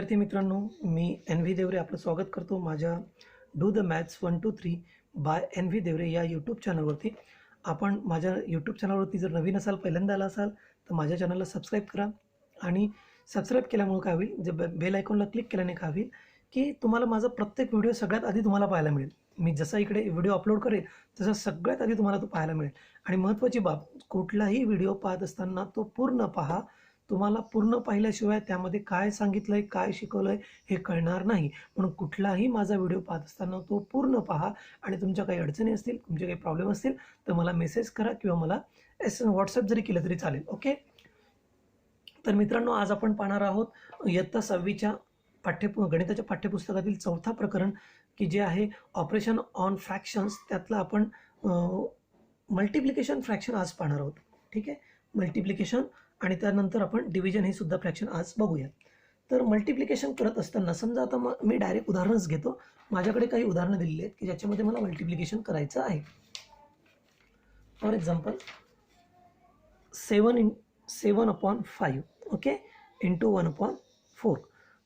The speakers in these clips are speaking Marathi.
विद्यार्थी मित्रांनो, मी एन व्ही देवरे आपलं स्वागत करतो माझ्या do the maths 1 2 3 by N V Deore या यूट्यूब चॅनलवरती. आपण माझ्या यूट्यूब चॅनलवरती जर नवीन असाल, पहिल्यांदा आला असाल तर माझ्या चॅनलला सबस्क्राईब करा. आणि सबस्क्राईब केल्यामुळे काय होईल, जे बेल आयकॉनला क्लिक केल्याने काय होईल की तुम्हाला माझा प्रत्येक व्हिडिओ सगळ्यात आधी तुम्हाला पाहायला मिळेल. मी जसा इकडे व्हिडिओ अपलोड करेल तसा सगळ्यात आधी तुम्हाला तो पाहायला मिळेल. आणि महत्त्वाची बाब, कुठलाही व्हिडिओ पाहत असताना तो पूर्ण पहा. तुम्हाला पूर्ण पाहिल्याशिवाय त्यामध्ये काय सांगितलं आहे, काय शिकवलं आहे हे कळणार नाही. म्हणून कुठलाही माझा व्हिडिओ पाहत असताना तो पूर्ण पहा. आणि तुमच्या काही अडचणी असतील, तुमचे काही प्रॉब्लेम असतील तर मला मेसेज करा किंवा मला व्हॉट्सअप जरी केलं तरी चालेल. ओके. तर मित्रांनो, आज आपण पाहणार आहोत इयत्ता 6वीच्या गणिताच्या पाठ्यपुस्तकातील 4था प्रकरण की जे आहे ऑपरेशन ऑन फ्रॅक्शन्स. त्यातलं आपण मल्टिप्लिकेशन फ्रॅक्शन आज पाहणार आहोत. ठीक आहे, मल्टिप्लिकेशन. आणि त्यानंतर आपण डिव्हिजन हे सुद्धा फ्रॅक्शन आज बघूया. तर मल्टिप्लिकेशन करत असताना समजा आता मी डायरेक्ट उदाहरणच घेतो. माझ्याकडे काही उदाहरणं दिलेली आहेत की ज्याच्यामध्ये मला मल्टिप्लिकेशन करायचं आहे. For example 7/5 okay into 1/4.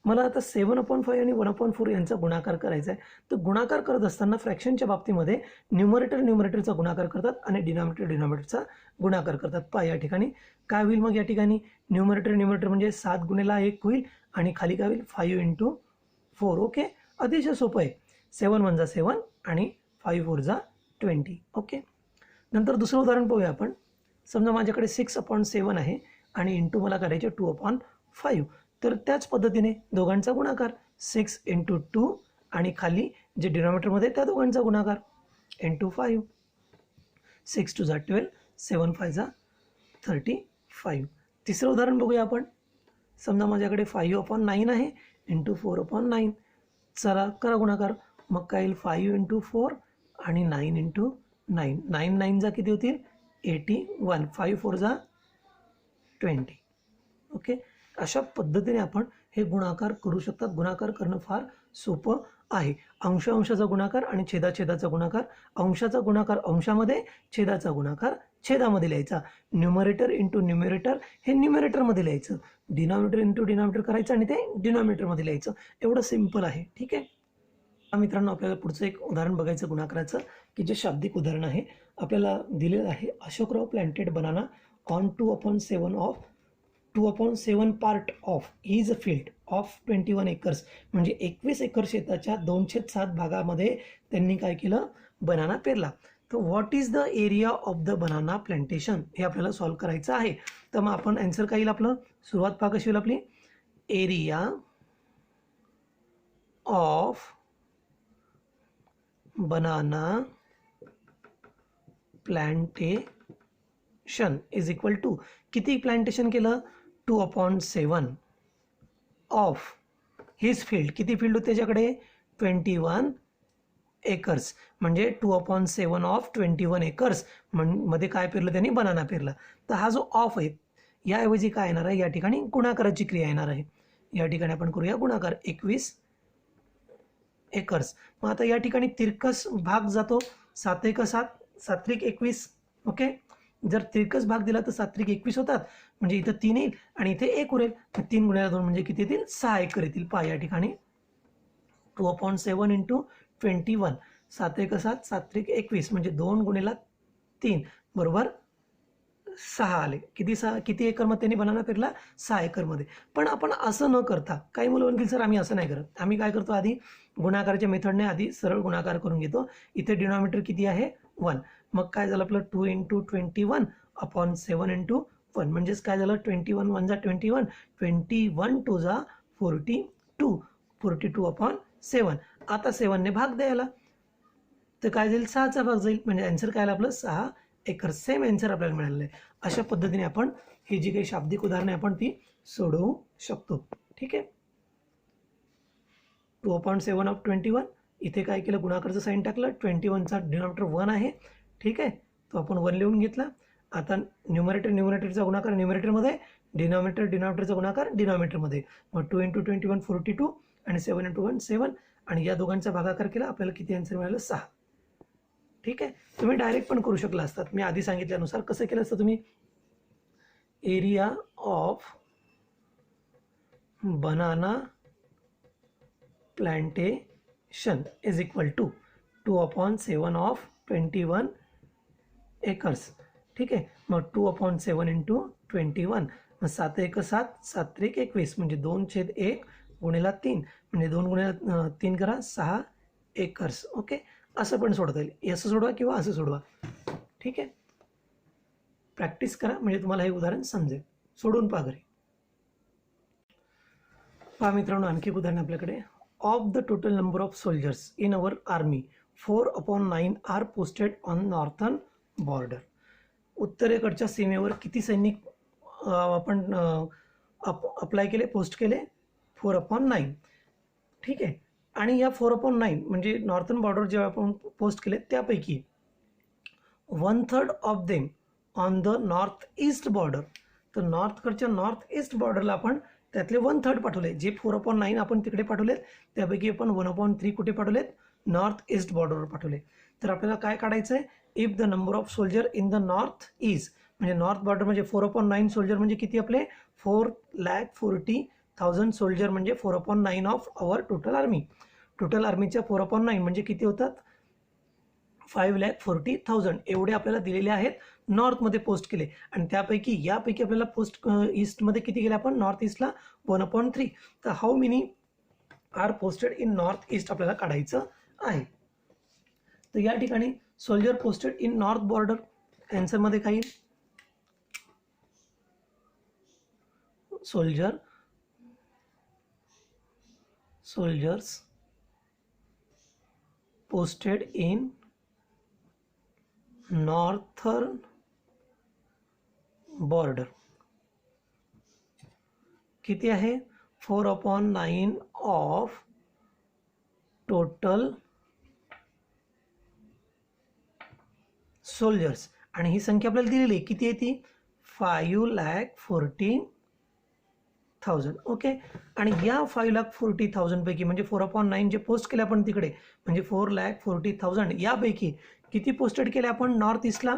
मला आता 7/5 आणि 1/4 यांचा गुणाकार करायचा आहे. तर गुणाकार करत असताना फ्रॅक्शनच्या बाबतीमध्ये न्यूमरेटरचा गुणाकार करतात आणि डिनॉमिनेटरचा गुणाकार करतात. पहा या ठिकाणी काय होईल, मग या ठिकाणी न्यूमरेटर म्हणजे 7 गुणिले 1 होईल आणि खाली काय होईल 5 × 4. ओके, अतिशय सोपं आहे. 7 × 1 = 7 आणि 5 × 4 = 20. ओके. नंतर दुसरं उदाहरण पाहूया आपण. समजा माझ्याकडे 6/7 आहे आणि इंटू मला करायचे 2/5. तर त्याच पद्धतीने दोघांचा गुणाकार 6 × 2 आणि खाली जे डिनॉमिनेटरमध्ये त्या दोघांचा गुणाकार इंटू 5. 6 × 2 = 12, 7 × 5 = 35. तिसरं उदाहरण बघूया आपण. समजा माझ्याकडे 5/9 आहे इंटू 4/9. चला करा गुणाकार. मग काय येईल 5 × 4 आणि 9 × 9. 9 9 किती होतील 81. 5 × 4 = 20. ओके. अशा पद्धतीने आपण हे गुणाकार करू शकतात. गुणाकार करणं फार सोपं आहे. अंशाचा गुणाकार आणि छेदाचा गुणाकार. अंशाचा गुणाकार अंशामध्ये, छेदाचा गुणाकार छेदामध्ये लिहायचा. न्यूमरेटर इंटू न्यूमरेटर हे न्यूमरेटरमध्ये लिहायचं. डिनॉमिनेटर इंटू डिनॉमिनेटर करायचं आणि ते डिनॉमिनेटरमध्ये लिहायचं. एवढं सिम्पल आहे. ठीक आहे. मित्रांनो, आपल्याला पुढचं एक उदाहरण बघायचं गुणाकाराचं की जे शाब्दिक उदाहरण आहे. आपल्याला दिलेलं आहे Ashokrao planted banana on 2/7 part of his field of 21 acres. म्हणजे 21 एकर शेताच्या 2/7 भागामध्ये त्यांनी काय केलं, बनाना पेरला. तर what is the area of the banana plantation हे आपल्याला सॉल्व करायचं आहे. तर मग आपण आन्सर काय येईल आपलं, सुरुवात पहा कशी होईल आपली. Area of banana plantation is equal to किती प्लांटेशन केलं 2/7 ऑफ हिज फील्ड. किती फील्ड होते त्याच्याकडे 21 एकर्स. म्हणजे 2/7 ऑफ 21 एकर्स मध्ये काय पेरलं त्यांनी, बनाना पेरला. तर हा जो ऑफ आहे याऐवजी काय येणार आहे, या ठिकाणी गुणाकाराची क्रिया येणार आहे. या ठिकाणी आपण करूया गुणाकार 21 एकर्स. मग आता या ठिकाणी तिरकस भाग जातो. 7 × 7 7 × 21. ओके. जर तिरकस भाग दिला तर 7 × 21 होतात. म्हणजे इथं 3 येईल आणि इथे 1 उरेल. 3 × 2 म्हणजे किती येतील 6 एकर येतील. पहा या ठिकाणी 2/7 × 21. 7 × 7 7 × 21 म्हणजे 2 × 3 = 6 आले. किती एकरमध्ये त्यांनी बनाना पेरला 6 एकरमध्ये. पण आपण असं न करता, काही मुलं म्हणतील सर आम्ही असं नाही करत. आम्ही काय करतो, आधी गुणाकाराच्या मेथडने आधी सरळ गुणाकार करून घेतो. इथे डिनॉमिनेटर किती आहे 1. मग काय झालं आपलं 2 × 21/7 × 1 म्हणजेच काय झालं 21 1 = 21. 21 2 = 42. 42/7. आता 7 ने भाग द्यायला तर काय जाईल 6चा भाग जाईल. म्हणजे आन्सर काय आलं आपलं 6 एकर. सेम आन्सर आपल्याला मिळालेलं आहे. अशा पद्धतीने आपण ही जी काही शाब्दिक उदाहरणे आपण ती सोडवू शकतो. ठीक आहे. 2/7 ऑफ 21. इथे काय केलं, गुणाकारचं साईन टाकलं. 21चा डिनॉमिनेटर 1 आहे. ठीक आहे, तो आपण 1 लिहून घेतला. आता न्यूमरेटरचा गुणाकार न्यूमरेटरमध्ये, डिनॉमिनेटरचा गुणाकार डिनॉमिनेटरमध्ये. मग 2 × 21 42 आणि 7 × 1 7 आणि या दोघांचा भागाकार केला. आपल्याला किती आन्सर मिळालं 6. ठीक आहे. तुम्ही डायरेक्ट पण करू शकला असतात. मी आधी सांगितल्यानुसार कसं केलं असतं तुम्ही. Area of banana plantation is equal to 2/7 of 21 acres. ठीक आहे, मग 2/7 इंटू 21, मग 7 एक 7, 7 त्रिक 21, म्हणजे 2/1 गुणिला 3, म्हणजे 2 गुणिला 3 करा 6 एकर्स. ओके, असं पण सोडता येईल, असं सोडवा किंवा असं सोडवा. ठीक आहे, प्रॅक्टिस करा म्हणजे तुम्हाला हे उदाहरण समजेल. सोडून पहा घरी. पहा मित्रांनो, आणखी एक उदाहरण आपल्याकडे. Of the total number of soldiers in our army 4/9 are posted on northern border. उत्तरेकडच्या सीमेवर किती सैनिक आपण अप्लाय केले, पोस्ट केले? 4/9. ठीक आहे, आणि या 4/9 म्हणजे नॉर्थर्न बॉर्डर जेव्हा आपण पोस्ट केले त्यापैकी 1/3 of them on the north east border. तर नॉर्थकडच्या नॉर्थ ईस्ट बॉर्डरला आपण त्यातले 1/3 पाठवले. जे 4/9 आपण तिकडे पाठवलेत त्यापैकी आपण 1/3 कुठे पाठवलेत? नॉर्थ ईस्ट बॉर्डरवर पाठवले. तर आपल्याला काय काढायचं आहे? If the number of soldier in the north east, म्हणजे नॉर्थ बॉर्डर म्हणजे 4/9 सोल्जर म्हणजे किती आपले? 4,40,000 सोल्जर, म्हणजे 4/9 of our total army. Total आर्मीच्या 4/9 म्हणजे किती होतात? 5,40,000 एवढे आपल्याला दिलेले आहेत. नॉर्थमध्ये पोस्ट केले, आणि यापैकी आपल्याला पोस्ट ईस्टमध्ये किती केले आपण? नॉर्थ ईस्टला 1/3. तर how many are posted in north east आपल्याला काढायचं आहे. तर या ठिकाणी soldier posted in north border, आन्सरमध्ये काही soldiers posted in northern border किती आहे? 4/9 ऑफ टोटल सोल्जर्स, आणि ही संख्या आपल्याला दिलेली आहे. किती आहे ती? 5,40,000. ओके, आणि या 5,40,000 पैकी म्हणजे 4/9 जे पोस्ट केले आपण तिकडे, म्हणजे 4,40,000 यापैकी किती पोस्टेड केले आपण नॉर्थ ईस्टला?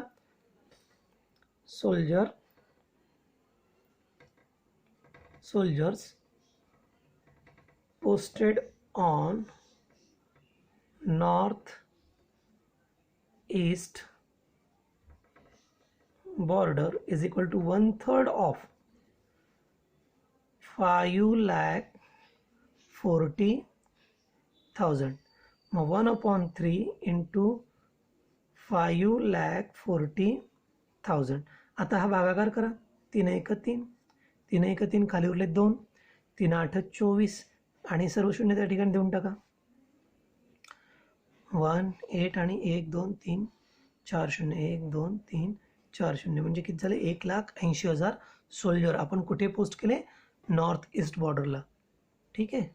Soldiers posted on north east border is equal to 1/3 of 5,40,000. मग 1/3 into 5,40,000. आता हा भागाकार करा. 3 एक 3, 3 एक 3, खाली उरले 2, 3 8 24, आणि सर्व शून्य त्या ठिकाणी देऊन टाका. 1 8 आणि 1 2 3 4 0, 1 2 3 4 0, म्हणजे किती झाले? 1,80,000 सोल्जर आपण कुठे पोस्ट केले? नॉर्थ ईस्ट बॉर्डरला. ठीक आहे,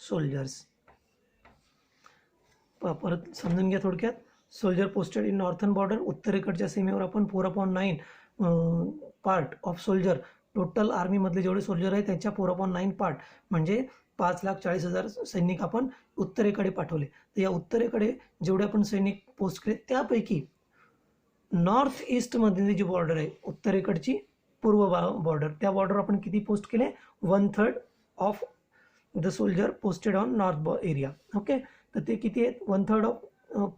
सोल्जर्स परत समजून घ्या थोडक्यात. Soldier posted in northern border, उत्तरेकडच्या सीमेवर आपण 4/9 पार्ट ऑफ सोल्जर, टोटल आर्मीमधले जेवढे सोल्जर आहेत त्याच्या 4/9 पार्ट, म्हणजे 5,40,000 सैनिक आपण उत्तरेकडे पाठवले. तर या उत्तरेकडे जेवढे आपण सैनिक पोस्ट केले त्यापैकी नॉर्थ ईस्टमधली जी बॉर्डर आहे, उत्तरेकडची पूर्व बॉर्डर, त्या बॉर्डर आपण किती पोस्ट केले? 1/3 of the soldier posted on north area. Okay, तर ते किती आहेत? 1/3 ऑफ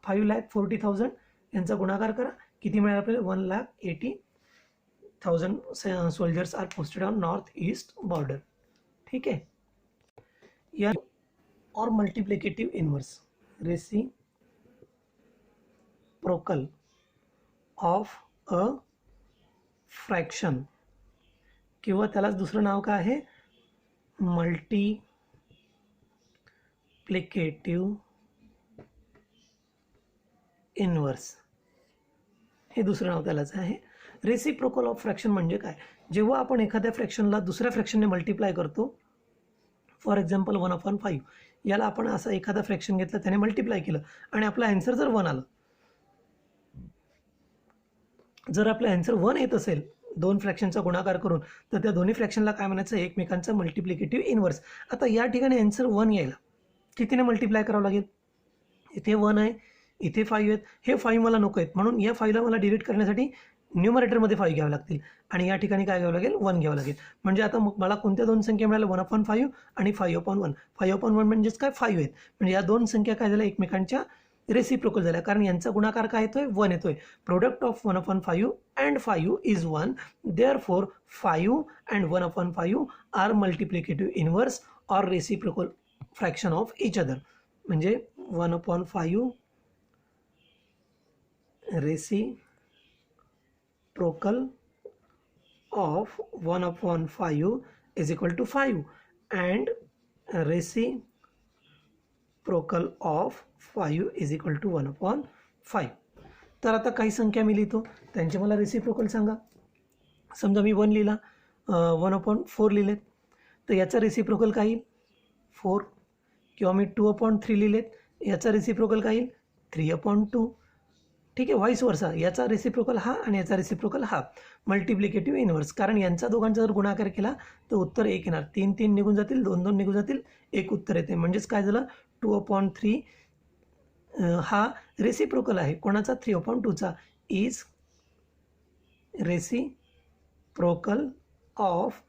5,40,000 यांचा गुणाकार करा. किती मिळालं आपल्याला? 1,80,000 soldiers are posted on north east border. ठीक आहे, या और multiplicative inverse, reciprocal of a fraction, किंवा त्यालाच दुसरं नाव काय आहे? मल्टिप्लिकेटिव्ह इनवर्स, हे दुसरं नाव त्यालाच आहे. रेसिप्रोकल ऑफ फ्रॅक्शन म्हणजे काय? जेव्हा आपण एखाद्या फ्रॅक्शनला दुसऱ्या फ्रॅक्शनने मल्टिप्लाय करतो, फॉर एक्झाम्पल 1/5, याला आपण असं एखादा फ्रॅक्शन घेतलं, त्याने मल्टिप्लाय केलं, आणि आपलं ॲन्सर जर 1 आलं, जर आपलं ॲन्सर 1 येत असेल दोन फ्रॅक्शनचा गुणाकार करून, तर त्या दोन्ही फ्रॅक्शनला काय म्हणायचं? एकमेकांचा मल्टिप्लिकेटिव्ह इनवर्स. आता या ठिकाणी ॲन्सर 1 यायला कितीने मल्टिप्लाय करावं लागेल? इथे 1 आहे, इथे 5 आहेत, हे 5 मला नको आहेत, म्हणून या 5ला मला डिलीट करण्यासाठी न्यूमरेटरमध्ये 5 घ्यावे लागतील आणि या ठिकाणी काय घ्यावं लागेल 1 घ्यावं लागेल. म्हणजे आता मग मला कोणत्या दोन संख्या मिळाल्या 1/5 आणि 5/1. 5/1 म्हणजेच काय 5 आहेत. म्हणजे या दोन संख्या काय झाल्या एकमेकांच्या रेसिप्रोकल झाल्या कारण यांचा गुणाकार काय येतोय 1 येतोय. Product of 1/5 and 5 is 1. Therefore 5 and 1/5 are multiplicative inverse or reciprocal fraction of each other. म्हणजे 1/5 reciprocal of 1/5 is equal to 5 and reciprocal of 5 is equal to 1/5. तर आता काही संख्या मी लिहितो त्यांचे मला रेसिप्रोकल सांगा. समजा मी 1 लिहिला 1/4 लिहिलेत तर याचा रेसिप्रोकल काय येईल 4. किंवा मी 2/3 लिहिलेत याचा रेसिप्रोकल काय येईल 3/2. ठीक आहे. व्हाईस वर्सा याचा रेसिप्रोकल हा आणि याचा रेसिप्रोकल हा. मल्टिप्लिकेटिव्ह इनवर्स कारण यांचा दोघांचा जर गुणाकार केला तर उत्तर 1 येणार. 3 3 निघून जातील 2 2 निघून जातील 1 उत्तर येते. म्हणजेच काय झालं 2/3 हा रेसिप्रोकल आहे कोणाचा 3/2चा. Is reciprocal of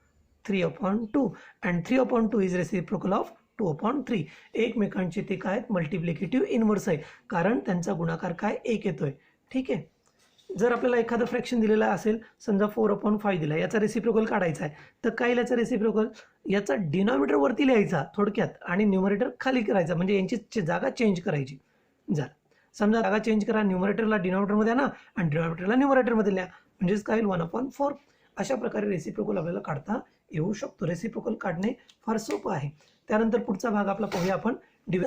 3/2 and 3/2 is reciprocal of 2/3. एकमेकांचे ते काय मल्टिप्लिकेटिव्ह इनवर्स आहे कारण त्यांचा गुणाकार काय 1 येतोय. ठीक आहे. जर आपल्याला एखादं फ्रॅक्शन दिलेला असेल समजा 4/5 दिला याचा रेसिप्रोकल काढायचा आहे तर काय याचा रेसिप्रोकल याचा डिनॉमिनेटर वरती लिहायचा थोडक्यात आणि न्यूमरेटर खाली करायचा म्हणजे यांची जागा चेंज करायची. झालं. समजा जागा चेंज करा न्यूमरेटरला डिनॉमिनेटरमध्ये आणा आणि डिनॉमिनेटरला न्यूमरेटरमध्ये लिहा म्हणजेच काय 1/4. अशा प्रकारे रेसिप्रोकल आपल्याला काढता येऊ शकतो. रेसिप्रोकल काढणे फार सोपं आहे. त्यानंतर पुढचा भाग आपला पाहूया आपण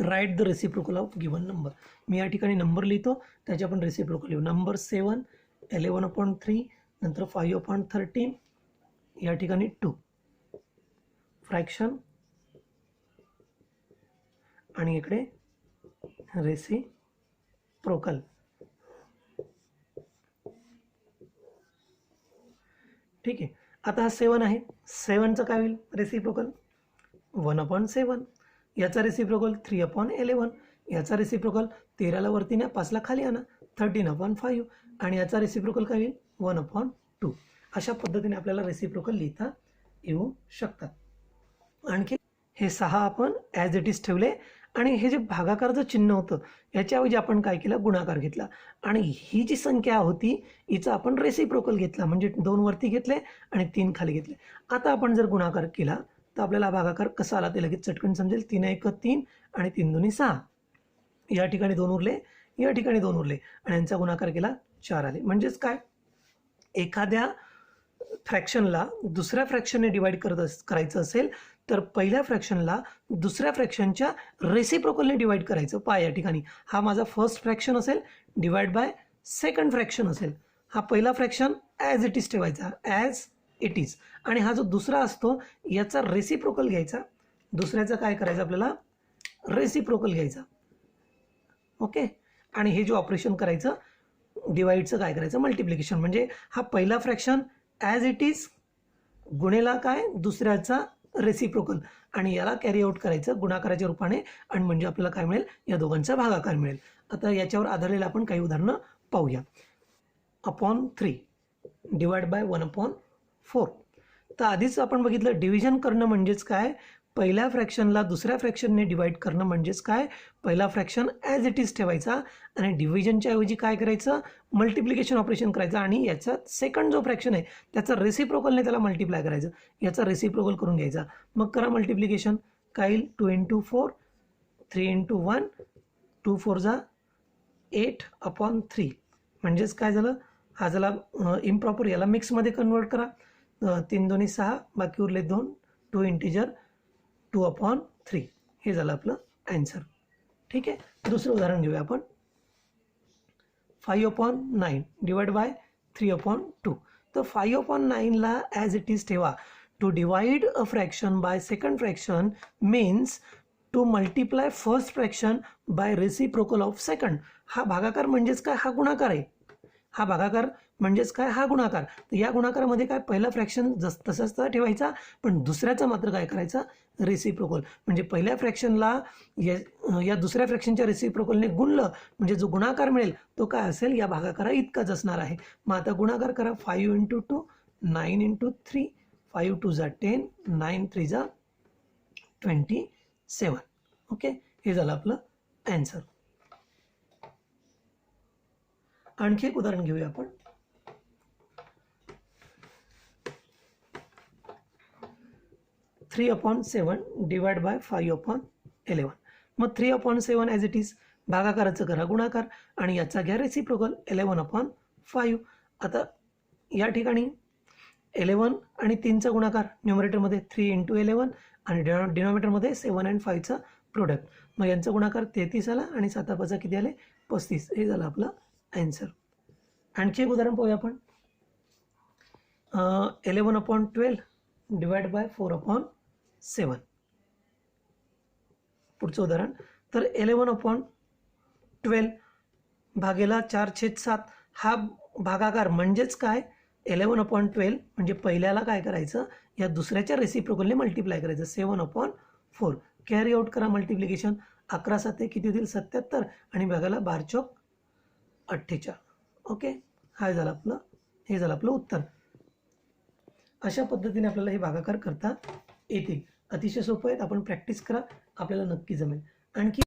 write the reciprocal of given number. मी या ठिकाणी नंबर लिहितो त्याचे आपण रेसिप्रोकल लिहू. नंबर 7 11/3 नंतर 5/13 या ठिकाणी 2 फ्रॅक्शन आणि इकडे रेसिप्रोकल. ठीक आहे. आता हा 7 आहे 7चं काय होईल रेसिप्रोकल 1/7. याचा रेसिप्रोकल 3/11. याचा रेसिप्रोकल 13ला वरती न्या 5ला खाली आणा 13/5 आणि याचा रेसिप्रोकल काय होईल 1/2. अशा पद्धतीने आपल्याला रेसिप्रोकल लिहिता येऊ शकतात. आणखी हे 6 आपण ॲज इट इज ठेवले आणि हे जे भागाकारचं चिन्ह होतं याच्याऐवजी आपण काय केलं गुणाकार घेतला आणि ही जी संख्या होती हिचा आपण रेसिप्रोकल घेतला म्हणजे 2 वरती घेतले आणि 3 खाली घेतले. आता आपण जर गुणाकार केला तर आपल्याला भागाकार कसा आला ते लगेच चटकन समजेल. 3 1 3 आणि 3 2 6. या ठिकाणी 2 उरले या ठिकाणी 2 उरले आणि यांचा गुणाकार केला 4 आले. म्हणजेच काय एखाद्या फ्रॅक्शनला दुसऱ्या फ्रॅक्शनने डिवाइड करायचं असेल तर पहिल्या फ्रॅक्शनला दुसऱ्या फ्रॅक्शनच्या रेसिप्रोकलने डिवाइड करायचं. या ठिकाणी हा माझा फर्स्ट फ्रॅक्शन असेल डिवाइड बाय सेकंड फ्रॅक्शन असेल. हा पहिला फ्रॅक्शन ॲज इट इज ठेवायचा ॲज इट इज आणि हा जो दुसरा असतो याचा रेसिप्रोकल घ्यायचा. दुसऱ्याचा काय करायचं आपल्याला रेसिप्रोकल घ्यायचा. ओके. आणि हे जे ऑपरेशन करायचं डिवाइडचं काय करायचं मल्टिप्लिकेशन. म्हणजे हा पहिला फ्रॅक्शन ॲज इट इज गुणेला काय दुसऱ्याचा रेसिप्रोकल आणि याला कॅरी आउट करायचं गुणाकाराच्या रूपाने आणि म्हणजे आपल्याला काय मिळेल या दोघांचा भागाकार मिळेल. आता याच्यावर आधारलेलं आपण काही उदाहरणं पाहूया. 3 डिवाइड बाय 1/4. तर आधीच आपण बघितलं डिव्हिजन करणं म्हणजेच काय पहिल्या फ्रॅक्शनला दुसऱ्या फ्रॅक्शनने डिवाइड करणं म्हणजेच काय पहिला फ्रॅक्शन ॲज इट इज ठेवायचा आणि डिव्हिजनच्या ऐवजी काय करायचं मल्टिप्लिकेशन ऑपरेशन करायचं आणि याचा सेकंड जो फ्रॅक्शन आहे त्याचा रेसिप्रोकलने त्याला मल्टिप्लाय करायचं. याचा रेसिप्रोकल करून घ्यायचा. मग करा मल्टिप्लिकेशन काय येईल 2 × 4 3 × 1 2 4 8/3. म्हणजेच काय झालं हा झाला इम्प्रॉपर. याला मिक्समध्ये कन्वर्ट करा 3 2 6 बाकी उरले 2 2 इंटिजर 2/3. हे झालं आपलं ॲन्सर. ठीक आहे. दुसरं उदाहरण घेऊया आपण 5/9 डिवाइड बाय 3/2. तर 5/9ला ॲज इट इज ठेवा. To divide a fraction by second fraction means to multiply first fraction by reciprocal of second. हा भागाकार म्हणजेच काय हा गुणाकार आहे. हा भागाकार म्हणजेच काय, हा गुणाकार. तर या गुणाकारामध्ये काय, पहिला फ्रॅक्शन तसाच ठेवायचा, पण दुसऱ्याचा मात्र काय करायचा, रेसिप्रोकल. म्हणजे पहिल्या फ्रॅक्शनला या दुसऱ्या फ्रॅक्शनच्या रेसिप्रोकलने गुणलं म्हणजे जो गुणाकार मिळेल तो काय असेल, या भागाकारा इतकाच असणार आहे. मग आता गुणाकार करा, 5 × 2 9 × 3, 5 2 = 10, 9 3 = 27. ओके, हे झालं आपलं ॲन्सर. आणखी एक उदाहरण घेऊया आपण. (3/7 / 5/11). मग 3/7 ॲज इट इज, भागाकाराचं करा गुणाकार आणि याचा घ्या रेसिप्रोकल 11/5. आता या ठिकाणी 11 आणि 3चा गुणाकार, न्यूमरेटरमध्ये 3 × 11 आणि डिनॉमिनेटरमध्ये 7 आणि 5चा प्रोडक्ट. मग यांचा गुणाकार 33 आला आणि 7 किती आले, 35. हे झालं आपलं ॲन्सर. आणखी एक उदाहरण पाहूया आपण. 11/12 / 4/7. पुढचं उदाहरण. तर 11/12 भागेला 4/7 हा भागाकार म्हणजेच काय, 11/12 म्हणजे पहिल्याला काय करायचं, या दुसऱ्याच्या रेसिप्रोकलने मल्टिप्लाय करायचं, 7/4. कॅरी आउट करा मल्टिप्लिकेशन, 11 7 किती होतील, 77 आणि भागाला 12 चौक 48. ओके, हे झालं आपलं उत्तर. अशा पद्धतीने आपल्याला हे भागाकार करता येतील. अतिशय सोपं आहेत, आपण प्रॅक्टिस करा, आपल्याला नक्की जमेल. आणखी